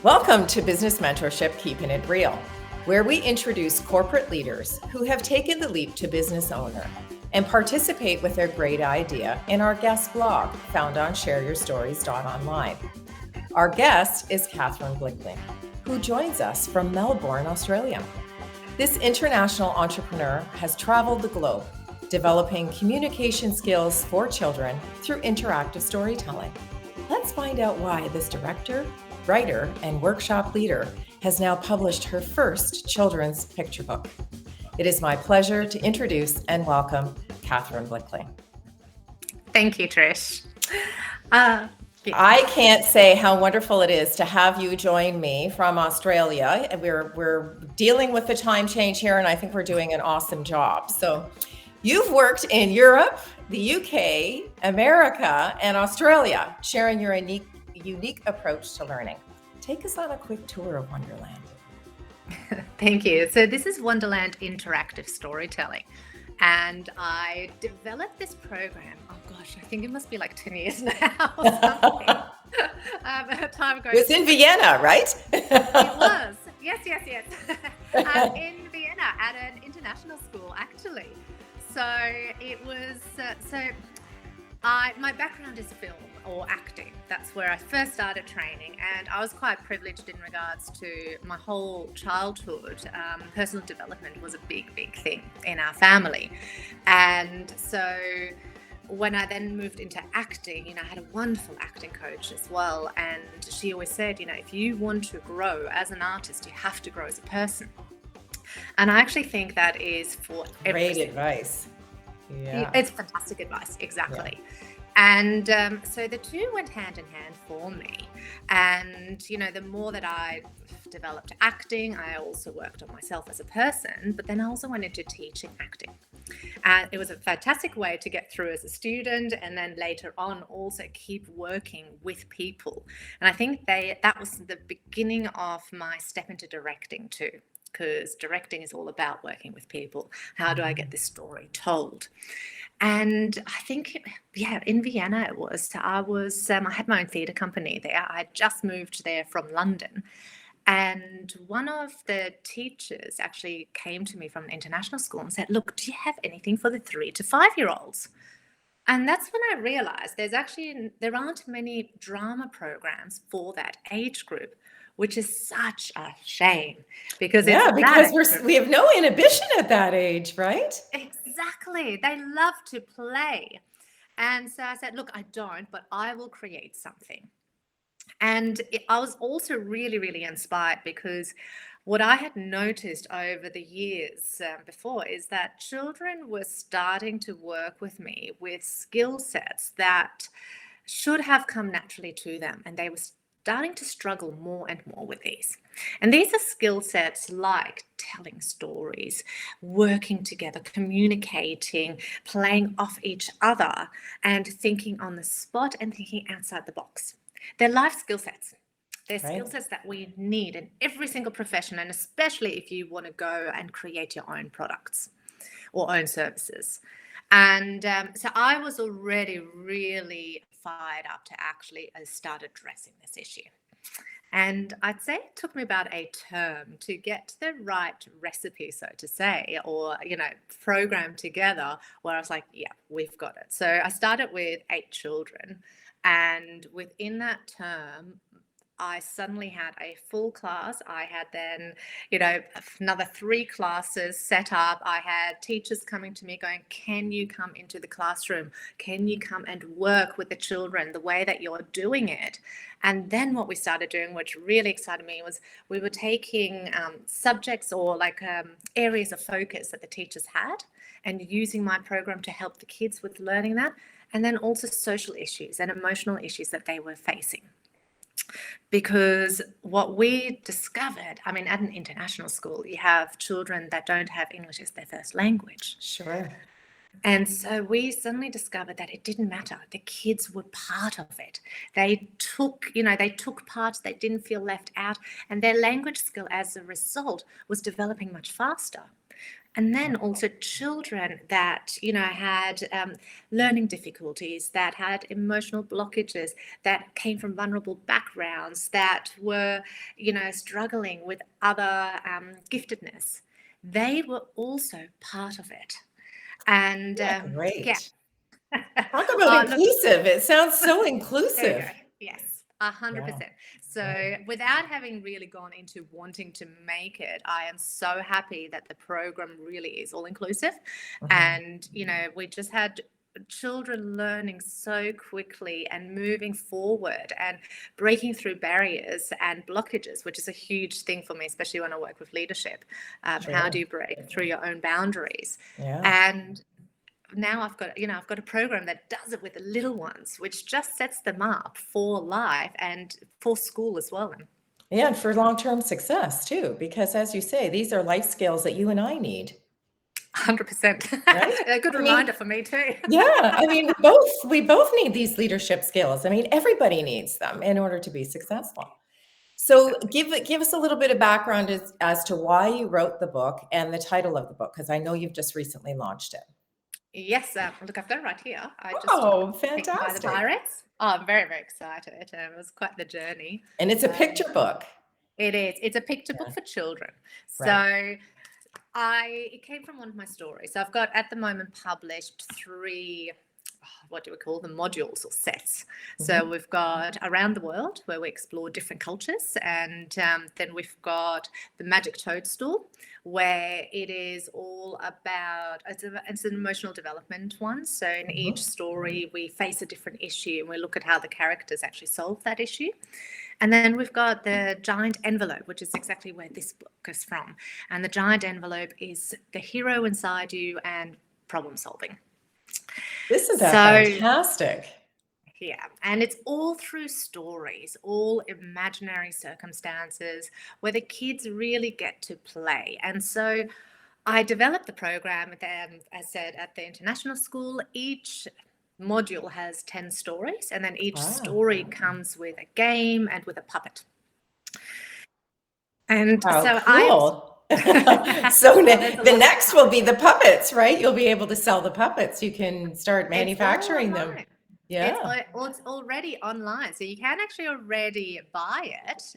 Welcome to Business Mentorship, Keepin It Real, where we introduce corporate leaders who have taken the leap to business owner and participate with their great idea in our guest blog found on shareyourstories.online. Our guest is Cathrin Blickling, who joins us from Melbourne, Australia. This international entrepreneur has traveled the globe, developing communication skills for children through interactive storytelling. Let's find out why this director, writer, and workshop leader has now published her first children's picture book. It is my pleasure to introduce and welcome Cathrin Blickling. Thank you, Trish. I can't say how wonderful it is to have you join me from Australia. We're dealing with the time change here, and I think we're doing an awesome job. So you've worked in Europe, the UK, America, and Australia, sharing your unique approach to learning. Take us on a quick tour of Wonderland. Thank you. So this is Wonderland Interactive Storytelling. And I developed this program, oh gosh, I think it must be like 10 years now or something. Time goes. It was in Vienna, right? It was. Yes. In Vienna at an international school, actually. So it was, my background is film or acting. That's where I first started training, and I was quite privileged in regards to my whole childhood. Personal development was a big thing in our family. And so when I then moved into acting, I had a wonderful acting coach as well. And she always said, if you want to grow as an artist, you have to grow as a person. And I actually think that is for great advice. Yeah, it's fantastic advice. Exactly. Yeah. And so the two went hand in hand for me. And, the more that I developed acting, I also worked on myself as a person, but then I also went into teaching acting. And it was a fantastic way to get through as a student, and then later on also keep working with people. And I think that was the beginning of my step into directing too, because directing is all about working with people. How do I get this story told? And I think, in Vienna it was. I had my own theatre company there. I had just moved there from London. And one of the teachers actually came to me from an international school and said, look, do you have anything for the 3 to 5-year-olds? And that's when I realized there aren't many drama programs for that age group, which is such a shame because we have no inhibition at that age, right? Exactly. They love to play. And so I said, look, I don't, but I will create something. And I was also really inspired because what I had noticed over the years before is that children were starting to work with me with skill sets that should have come naturally to them. And they were starting to struggle more and more with these. And these are skill sets like telling stories, working together, communicating, playing off each other, and thinking on the spot and thinking outside the box. They're life skill sets. They're skill sets that we need in every single profession, and especially if you want to go and create your own products or own services. And so I was already really fired up to actually start addressing this issue. And I'd say it took me about a term to get the right recipe, so to say, or, program together where I was like, yeah, we've got it. So I started with 8 children. And within that term, I suddenly had a full class. I had then, another 3 classes set up. I had teachers coming to me going, can you come into the classroom? Can you come and work with the children the way that you're doing it? And then what we started doing, which really excited me, was we were taking subjects or areas of focus that the teachers had and using my program to help the kids with learning that. And then also social issues and emotional issues that they were facing. Because what we discovered, at an international school, you have children that don't have English as their first language. Sure. And so we suddenly discovered that it didn't matter. The kids were part of it. They took part, they didn't feel left out, and their language skill as a result was developing much faster. And then also children that, had learning difficulties, that had emotional blockages, that came from vulnerable backgrounds, that were, struggling with other giftedness. They were also part of it. And Yeah, yeah. great. Talk about Look, inclusive. It sounds so there you go. inclusive. Yes, Yeah. 100%. So without having really gone into wanting to make it, I am so happy that the program really is all inclusive. Mhm. And, we just had children learning so quickly and moving forward and breaking through barriers and blockages, which is a huge thing for me, especially when I work with leadership. How do Sure. you break through your own boundaries? Yeah. And now I've got a program that does it with the little ones, which just sets them up for life and for school as well. Yeah, and for long-term success too, because as you say, these are life skills that you and I need, 100%. right? A good I mean, reminder for me too. yeah, I mean, we both need these leadership skills. I mean, everybody needs them in order to be successful. So Exactly. give us a little bit of background as to why you wrote the book and the title of the book, because I know you've just recently launched it. Yes, look, I've got it right here. I just Oh, picked by the fantastic. pirates. Oh, I'm very, very excited. It was quite the journey. And it's a Um, picture book. it is. It's a picture book Yeah, for children. right. So it came from one of my stories. So I've got at the moment published three, what do we call them, modules or sets. So Mhm. we've got Around the World, where we explore different cultures, and then we've got The Magic Toadstool, where it is all about, it's an emotional development one. So in each Mhm. story, we face a different issue and we look at how the characters actually solve that issue. And then we've got the giant envelope, which is exactly where this book is from. And the giant envelope is the hero inside you and problem solving. Isn't that So, fantastic? yeah, and it's all through stories, all imaginary circumstances where the kids really get to play. And so I developed the program, as I said, at the international school. Each module has 10 stories, and then each Wow. story comes with a game and with a puppet. And How so cool. So well, there's a the lot of next will be puppets. the puppets, right? You'll be able to sell the puppets. You can start It's all manufacturing them. online. Yeah. It's already online, so you can actually already buy it,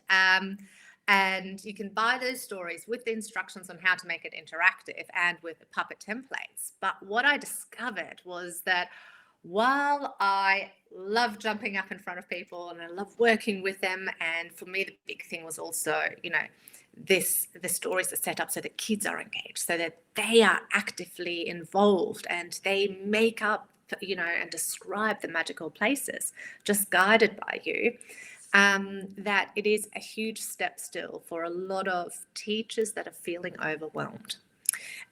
and you can buy those stories with the instructions on how to make it interactive and with the puppet templates. But what I discovered was that while I love jumping up in front of people and I love working with them, and for me the big thing was also, the stories are set up so that kids are engaged, so that they are actively involved and they make up, and describe the magical places just guided by you. That it is a huge step still for a lot of teachers that are feeling overwhelmed.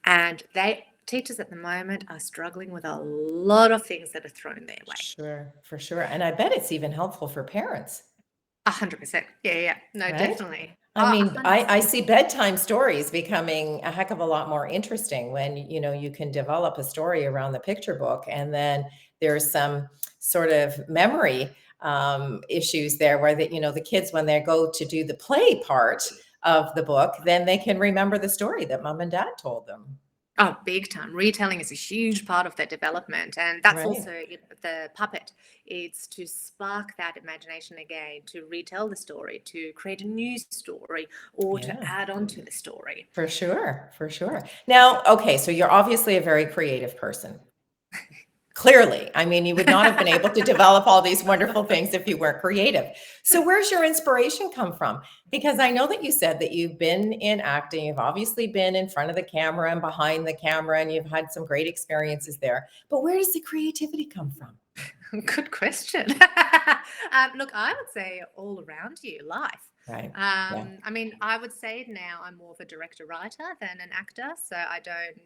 And teachers at the moment are struggling with a lot of things that are thrown their way. Sure, for sure. And I bet it's even helpful for parents, 100%. Yeah, yeah. No, right? definitely. I Oh, mean, I 100%. see bedtime stories becoming a heck of a lot more interesting when, you can develop a story around the picture book, and then there's some sort of memory issues there where the kids, when they go to do the play part of the book, then they can remember the story that mom and dad told them. Oh, big time. Retelling is a huge part of their development. And that's Right. also the puppet. It's to spark that imagination again, to retell the story, to create a new story, or to Yeah. add on to the story. For sure, for sure. Now, okay, so you're obviously a very creative person. Clearly, I mean, you would not have been able to develop all these wonderful things if you weren't creative. So where's your inspiration come from? Because I know that you said that you've been in acting, you've obviously been in front of the camera and behind the camera, and you've had some great experiences there. But where does the creativity come from? Good question. Look, I would say all around you, life. Right. Yeah. I mean, I would say now I'm more of a director writer than an actor. So I don't,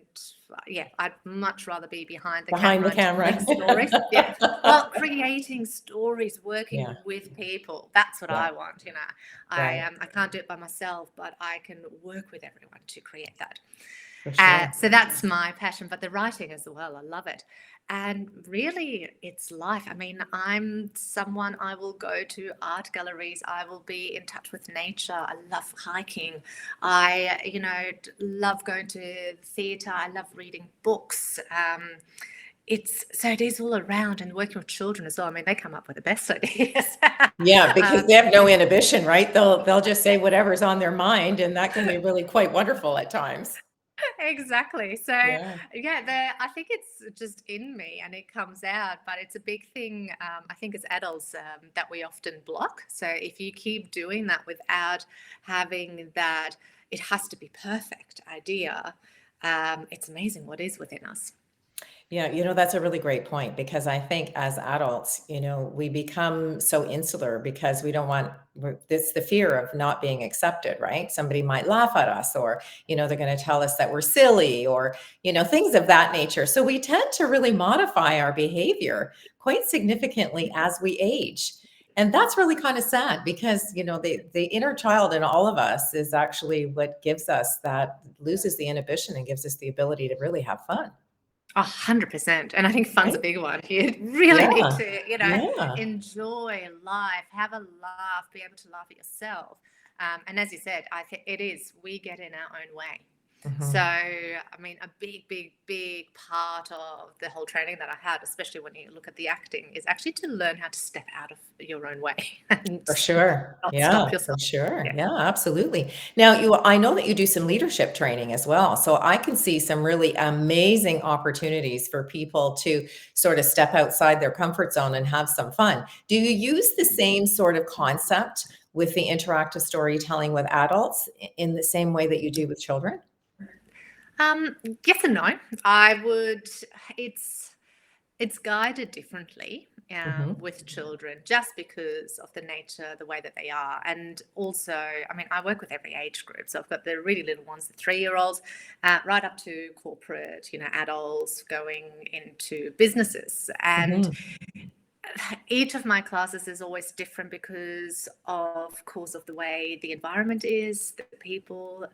yeah, I'd much rather be behind the Behind the camera camera. telling stories. Yeah. Well, creating stories, Yeah. working with people. That's what Yeah. I want. Right. I can't do it by myself, but I can work with everyone to create that. For sure. So that's my passion, but the writing as well, I love it. And really, it's life. I mean, I'm someone, I will go to art galleries, I will be in touch with nature. I love hiking. I, love going to theatre. I love reading books. It is all around, and working with children as well. I mean, they come up with the best ideas. Yeah, because um, they have no inhibition, right? They'll just say whatever's on their mind, and that can be really quite wonderful at times. exactly. So Yeah. yeah, I think it's just in me and it comes out, but it's a big thing. I think as adults that we often block. So if you keep doing that without having that, it has to be perfect idea. It's amazing what is within us. Yeah, that's a really great point because I think as adults, we become so insular because we don't want it's the fear of not being accepted, right? Somebody might laugh at us or, they're going to tell us that we're silly or, things of that nature. So we tend to really modify our behavior quite significantly as we age. And that's really kind of sad because, the inner child in all of us is actually what gives us that loses the inhibition and gives us the ability to really have fun. 100%. And I think fun's a Right? big one. You really need Yeah. to, Yeah. enjoy life, have a laugh, be able to laugh at yourself. And as you said, I think it is, we get in our own way. So, Mhm. I mean, a big, big, big part of the whole training that I had, especially when you look at the acting, is actually to learn how to step out of your own way and For sure. not Yeah, stop for yourself. sure. Yeah. Yeah, absolutely. Now, I know that you do some leadership training as well. So I can see some really amazing opportunities for people to sort of step outside their comfort zone and have some fun. Do you use the same sort of concept with the interactive storytelling with adults in the same way that you do with children? Yes and no. I would. It's it's guided differently Hmm. with children just because of the nature, the way that they are. And also, I mean, I work with every age group. So I've got the really little ones, the 3-year-olds, right up to corporate, adults going into businesses. And Hmm. each of my classes is always different because of course of the way the environment is, the people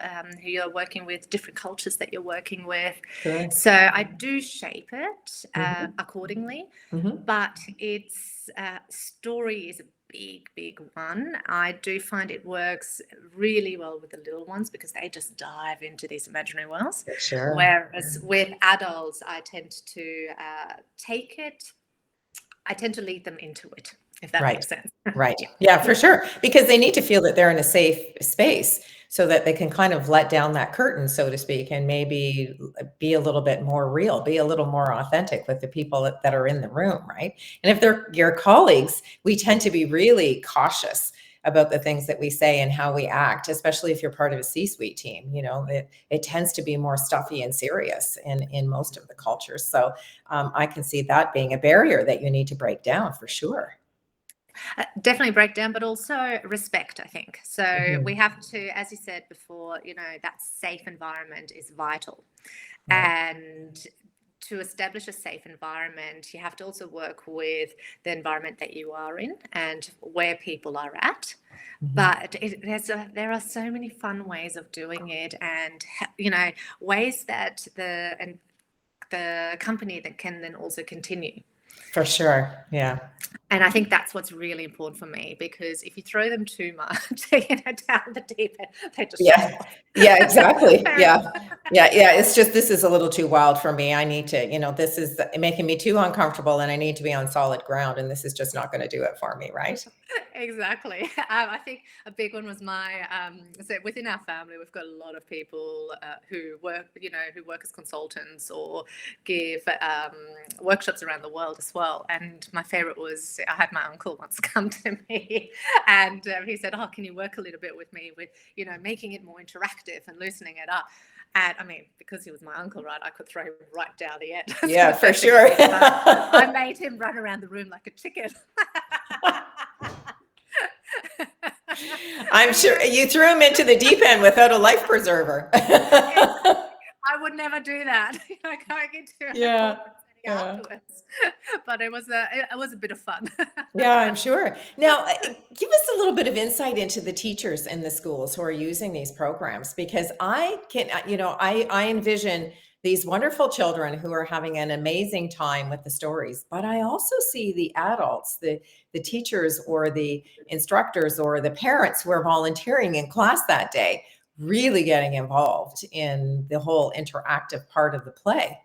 who you're working with, different cultures that you're working with. Sure. So I do shape it Hmm. accordingly, Hmm. but its story is a big, big one. I do find it works really well with the little ones because they just dive into these imaginary worlds. Sure. Whereas with adults, I tend to take it I tend to lead them into it, if that Right. makes sense. Right. Yeah. Yeah, for sure. Because they need to feel that they're in a safe space so that they can kind of let down that curtain, so to speak, and maybe be a little bit more real, be a little more authentic with the people that are in the room, right? And if they're your colleagues, we tend to be really cautious about the things that we say and how we act, especially if you're part of a C-suite team. It tends to be more stuffy and serious in most of the cultures. So I can see that being a barrier that you need to break down for sure. Definitely breakdown, but also respect, I think. So we Mhm. have to, as you said before, that safe environment is vital. Right. And to establish a safe environment, you have to also work with the environment that you are in and where people are at. Mhm. But there are so many fun ways of doing it, and ways that the company that can then also continue. For sure. Yeah. And I think that's what's really important for me, because if you throw them too much, down the deep end, they just shut Yeah. off. Yeah, exactly. Yeah. Yeah, yeah. It's just this is a little too wild for me. I need to, this is making me too uncomfortable and I need to be on solid ground and this is just not going to do it for me, right? Exactly. I think a big one was so within our family, we've got a lot of people who work as consultants or give workshops around the world as well. And my favorite was, I had my uncle once come to me and he said, "Oh, can you work a little bit with me with, making it more interactive and loosening it up?" And I mean, because he was my uncle, right, I could throw him right down the end. So Yeah, the for first thing sure. I made him run around the room like a chicken. I'm And sure you threw him into the deep end without a life preserver. exactly. I would never do that. Going into a Yeah. corporate setting, Yeah. afterwards. But it was a bit of fun. Yeah, I'm sure. Now, give us a little bit of insight into the teachers in the schools who are using these programs, because I can, I envision these wonderful children who are having an amazing time with the stories, but I also see the adults, the teachers or the instructors or the parents who are volunteering in class that day, really getting involved in the whole interactive part of the play.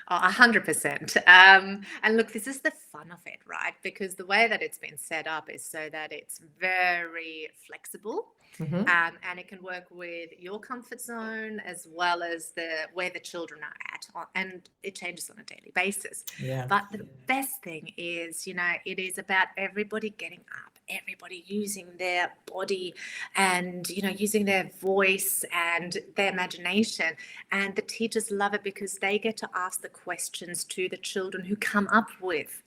Oh, 100%. And look, this is the fun of it, right? Because the way that it's been set up is so that it's very flexible, Hmm. and it can work with your comfort zone as well as where the children are at, and it changes on a daily basis. Yeah. But the best thing is, it is about everybody getting up, everybody using their body, and using their voice and their imagination. And the teachers love it because they get to ask the questions to the children who come up with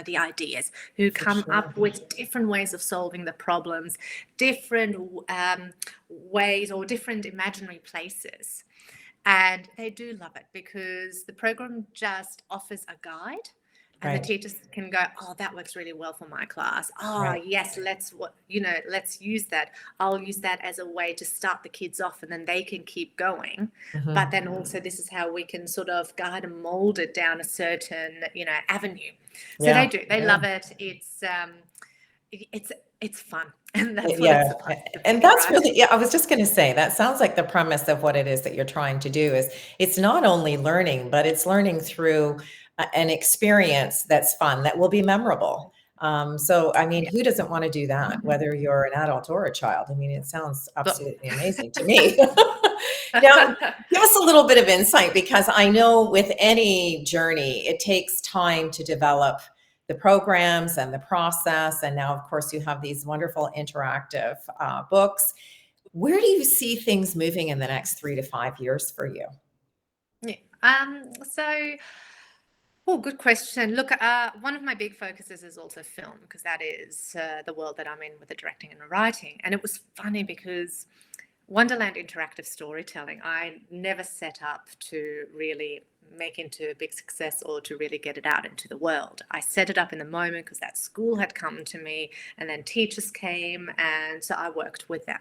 the ideas, who For come sure. up with different ways of solving the problems, different ways or different imaginary places. And they do love it because the program just offers a guide, and the Right. teachers can go, oh, that works really well for my class. Oh, Right. yes, let's use that. I'll use that as a way to start the kids off, and then they can keep going. But Hmm. then also, this is how we can sort of guide and mold it down a certain, avenue. So they Yeah. do. They love it. It's fun, and that's what it's Yeah. supposed to And be, that's right? really, yeah, I was just going to say, that sounds like the premise of what it is that you're trying to do is it's not only learning, but it's learning through an experience that's fun, that will be memorable. So, I mean, Yeah. who doesn't want to do that, whether you're an adult or a child? I mean, it sounds But absolutely amazing to me. Now, give us a little bit of insight, because I know with any journey, it takes time to develop the programs and the process. And now, of course, you have these wonderful interactive books. Where do you see things moving in the next 3 to 5 years for you? yeah. So, oh, good question. Look, one of my big focuses is also film, because that is the world that I'm in with the directing and the writing. And it was funny because Wonderland Interactive Storytelling, I never set up to really make into a big success or to really get it out into the world. I set it up in the moment because that school had come to me, and then teachers came, and so I worked with them.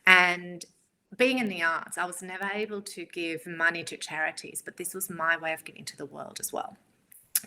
And being in the arts, I was never able to give money to charities, but this was my way of giving to the world as well,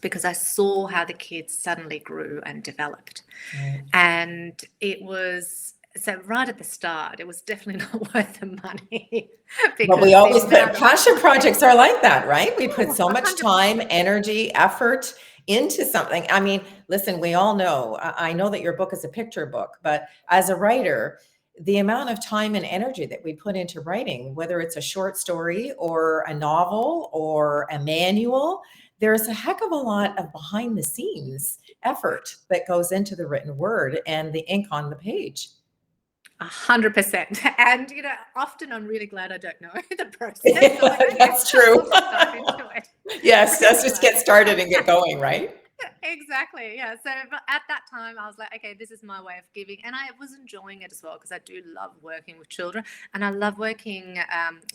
because I saw how the kids suddenly grew and developed. Right. And it was so right at the start, it was definitely not worth the money But we because the always put amount of passion projects are like that, right? We put oh, so much time, 100%. energy, effort into something. I mean, listen, we all know, I know that your book is a picture book, but as a writer, the amount of time and energy that we put into writing, whether it's a short story or a novel or a manual, there's a heck of a lot of behind the scenes effort that goes into the written word and the ink on the page. 100%. And, often I'm really glad I don't know the process. I'm like, okay, That's true. I'll just dive into it. Yes, let's Really just glad. get started and get going, right? Exactly. Yeah. So but at that time, I was like, okay, this is my way of giving. And I was enjoying it as well because I do love working with children, and I love working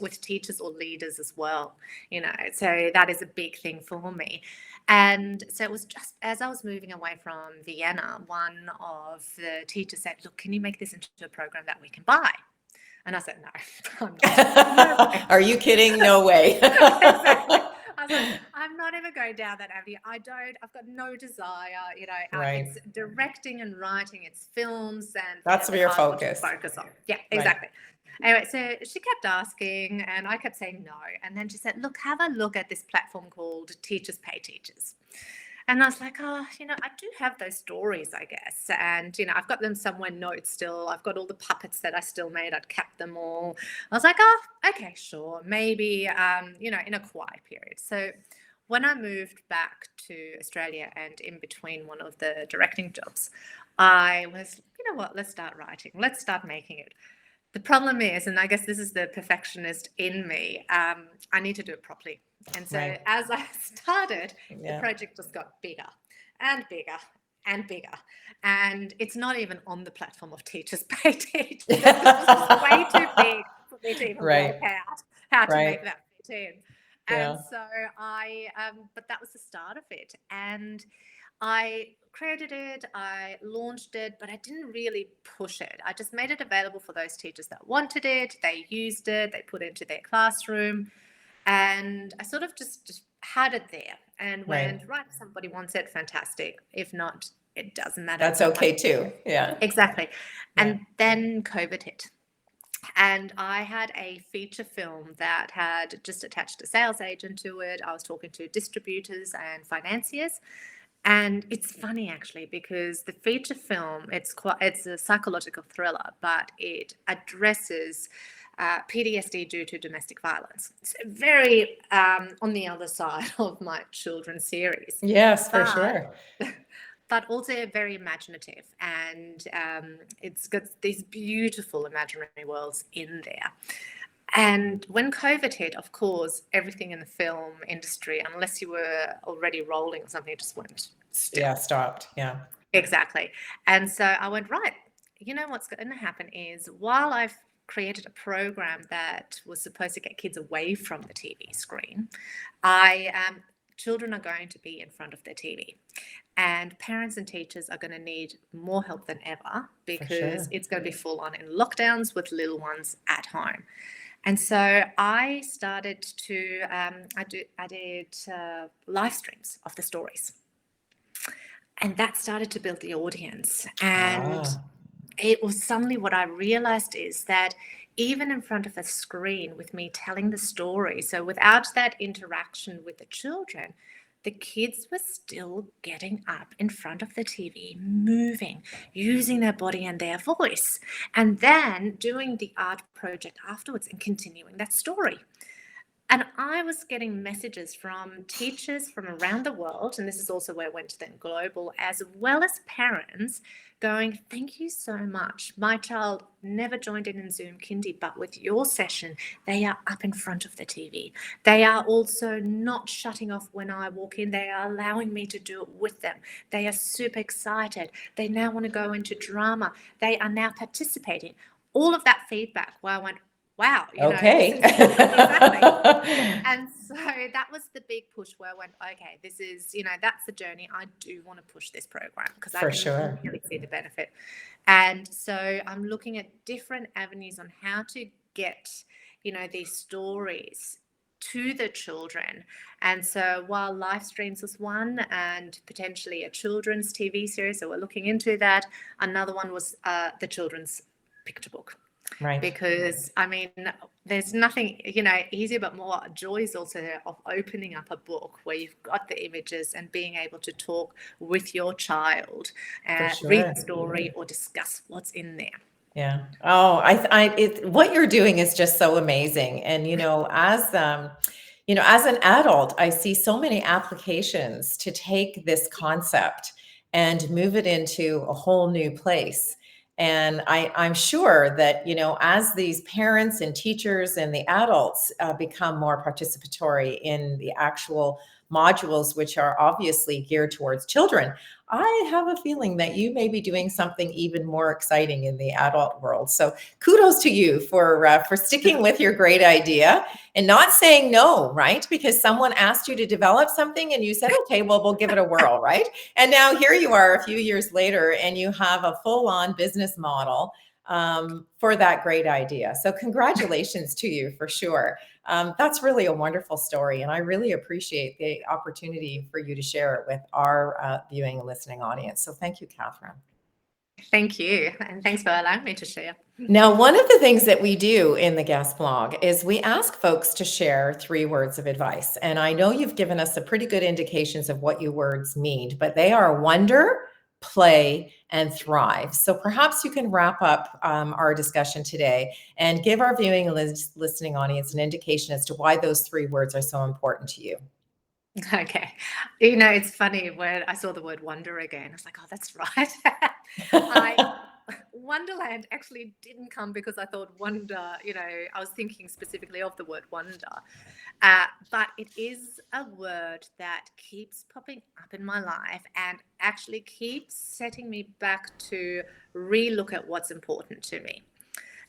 with teachers or leaders as well. So that is a big thing for me. And so it was just as I was moving away from Vienna, one of the teachers said, look, can you make this into a program that we can buy? And I said, no, I'm not. No way. Are you kidding? No way. Exactly. I was like, I'm not ever going down that avenue. I've got no desire, Right. it's directing and writing, it's films, and That's that your I want to focus. focus on. Yeah, Right. exactly. Anyway, so she kept asking, and I kept saying no. And then she said, look, have a look at this platform called Teachers Pay Teachers. And I was like, oh, I do have those stories, I guess. And, I've got them somewhere notes still. I've got all the puppets that I still made. I'd kept them all. I was like, oh, okay, sure. Maybe, in a quiet period. So when I moved back to Australia and in between one of the directing jobs, I was, you know what, let's start writing. Let's start making it. The problem is, and I guess this is the perfectionist in me, I need to do it properly. And so Right. as I started, the Yeah. project just got bigger and bigger and bigger. And it's not even on the platform of Teachers Pay Teachers. It was just way too big for me to even Right. work out how to Right. make that fit in. And Yeah. so but that was the start of it. And I created it, I launched it, but I didn't really push it. I just made it available for those teachers that wanted it. They used it, they put it into their classroom. And I sort of just had it there and Right. went, right, if somebody wants it, fantastic. If not, it doesn't matter. That's It's not my okay too. Yeah. exactly. Yeah. And then COVID hit. And I had a feature film that had just attached a sales agent to it. I was talking to distributors and financiers. And it's funny actually because the feature film, it's a psychological thriller, but it addresses PTSD due to domestic violence. It's very on the other side of my children's series, Yes, for but sure. but also very imaginative, and it's got these beautiful imaginary worlds in there. And when COVID hit, of course, everything in the film industry, unless you were already rolling or something, it just went still. Yeah, stopped. Yeah. Exactly. And so I went, right, you know what's going to happen is while I've created a program that was supposed to get kids away from the TV screen, I children are going to be in front of their TV. And parents and teachers are going to need more help than ever For because sure. it's going to be full on in lockdowns with little ones at home. And so I started to, I did live streams of the stories. And that started to build the audience. And Ah, it was suddenly what I realized is that even in front of a screen with me telling the story, so without that interaction with the children, the kids were still getting up in front of the TV, moving, using their body and their voice, and then doing the art project afterwards and continuing that story. And I was getting messages from teachers from around the world, and this is also where I went then global, as well as parents going, thank you so much. My child never joined in Zoom Kindy, but with your session, they are up in front of the TV. They are also not shutting off when I walk in. They are allowing me to do it with them. They are super excited. They now want to go into drama. They are now participating. All of that feedback where I went, wow, this okay. is exactly. And so that was the big push where I went, okay, this is, that's the journey. I do want to push this program because I For can sure. really see the benefit. And so I'm looking at different avenues on how to get, these stories to the children. And so while live streams was one and potentially a children's TV series, so we're looking into that. Another one was the children's picture book. Right. Because there's nothing easier but more joys also of opening up a book where you've got the images and being able to talk with your child, For read sure. the story or discuss what's in there. Yeah. Oh, what you're doing is just so amazing. And, as an adult, I see so many applications to take this concept and move it into a whole new place. And I'm sure that, as these parents and teachers and the adults become more participatory in the actual modules, which are obviously geared towards children, I have a feeling that you may be doing something even more exciting in the adult world. So kudos to you for sticking with your great idea and not saying no, right? Because someone asked you to develop something and you said, okay, well, we'll give it a whirl, right? And now here you are a few years later and you have a full-on business model for that great idea. So congratulations to you for sure. That's really a wonderful story. And I really appreciate the opportunity for you to share it with our viewing and listening audience. So thank you, Cathrin. Thank you. And thanks for allowing me to share. Now, one of the things that we do in the guest blog is we ask folks to share 3 words of advice. And I know you've given us a pretty good indications of what your words mean, but they are wonder, play, and thrive. So perhaps you can wrap up our discussion today and give our viewing and listening audience an indication as to why those 3 words are so important to you. Okay. It's funny when I saw the word wonder again, I was like, oh, that's right. Wonderland actually didn't come because I thought wonder, I was thinking specifically of the word wonder. But it is a word that keeps popping up in my life and actually keeps setting me back to relook at what's important to me.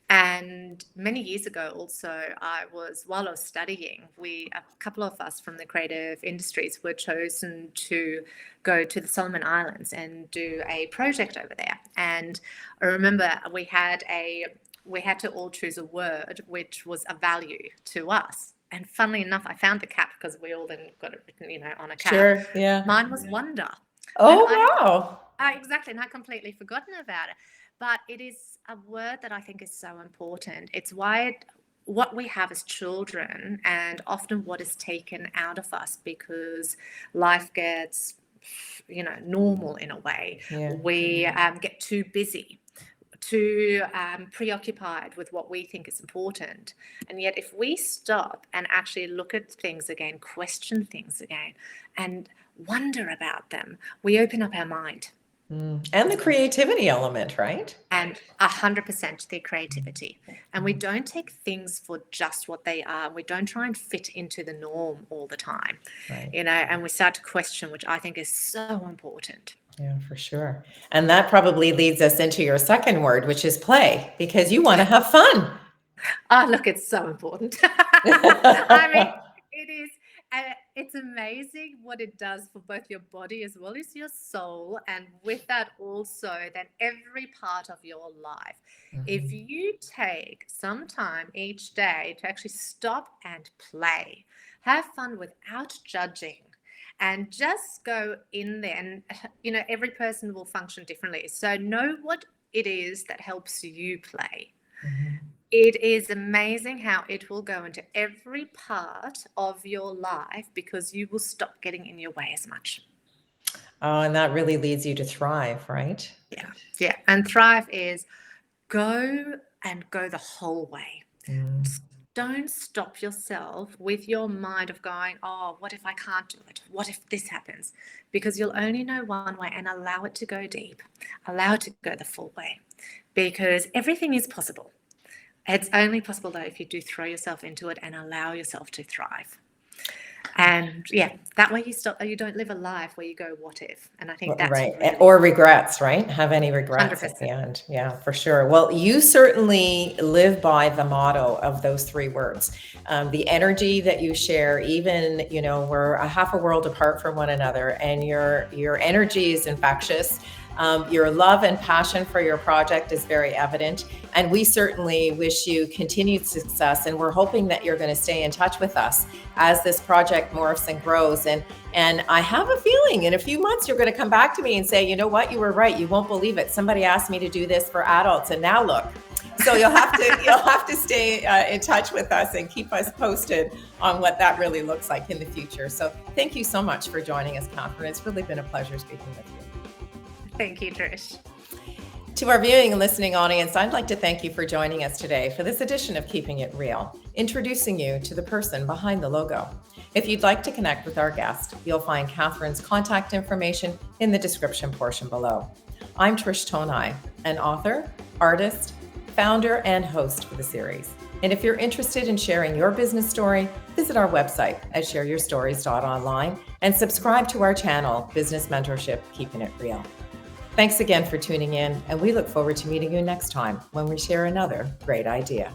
And many years ago, also, while I was studying, a couple of us from the creative industries were chosen to go to the Solomon Islands and do a project over there. And I remember we had to all choose a word which was a value to us. And funnily enough, I found the cap because we all then got it written, on a cap. Sure, yeah. Mine was wonder. Oh, wow. Exactly, and I'd completely forgotten about it. But it is a word that I think is so important. It's what we have as children, and often what is taken out of us because life gets, normal in a way. Yeah. We get too busy, too preoccupied with what we think is important. And yet if we stop and actually look at things again, question things again, and wonder about them, we open up our mind. And the creativity element, right? And 100% the creativity. And we don't take things for just what they are. We don't try and fit into the norm all the time, Right. And we start to question, which I think is so important. Yeah, for sure. And that probably leads us into your second word, which is play, because you want to have fun. Look, it's so important. I mean, it is. It's amazing what it does for both your body as well as your soul, and with that also then every part of your life. If you take some time each day to actually stop and play, have fun without judging, and just go in there, and every person will function differently, so know what it is that helps you play. It is amazing how it will go into every part of your life because you will stop getting in your way as much. Oh, and that really leads you to thrive, right? Yeah. And thrive is go the whole way. Don't stop yourself with your mind of going, oh, what if I can't do it? What if this happens? Because you'll only know one way, and allow it to go deep. Allow it to go the full way, because everything is possible. It's only possible, though, if you do throw yourself into it and allow yourself to thrive. And that way you don't live a life where you go, what if? And I think that's right. Really or regrets, right? Have any regrets 100%. At the end. Yeah, for sure. Well, you certainly live by the motto of those three words. The energy that you share, even, we're a half a world apart from one another, and your energy is infectious. Your love and passion for your project is very evident, and we certainly wish you continued success, and we're hoping that you're going to stay in touch with us as this project morphs and grows. And I have a feeling in a few months you're going to come back to me and say, you know what, you were right. You won't believe it. Somebody asked me to do this for adults, and now look. So you'll have to stay in touch with us and keep us posted on what that really looks like in the future. So thank you so much for joining us, Cathrin. It's really been a pleasure speaking with you. Thank you, Trish. To our viewing and listening audience, I'd like to thank you for joining us today for this edition of Keeping It Real, introducing you to the person behind the logo. If you'd like to connect with our guest, you'll find Cathrin's contact information in the description portion below. I'm Trish Tonai, an author, artist, founder, and host for the series. And if you're interested in sharing your business story, visit our website at shareyourstories.online and subscribe to our channel, Business Mentorship, Keeping It Real. Thanks again for tuning in, and we look forward to meeting you next time when we share another great idea.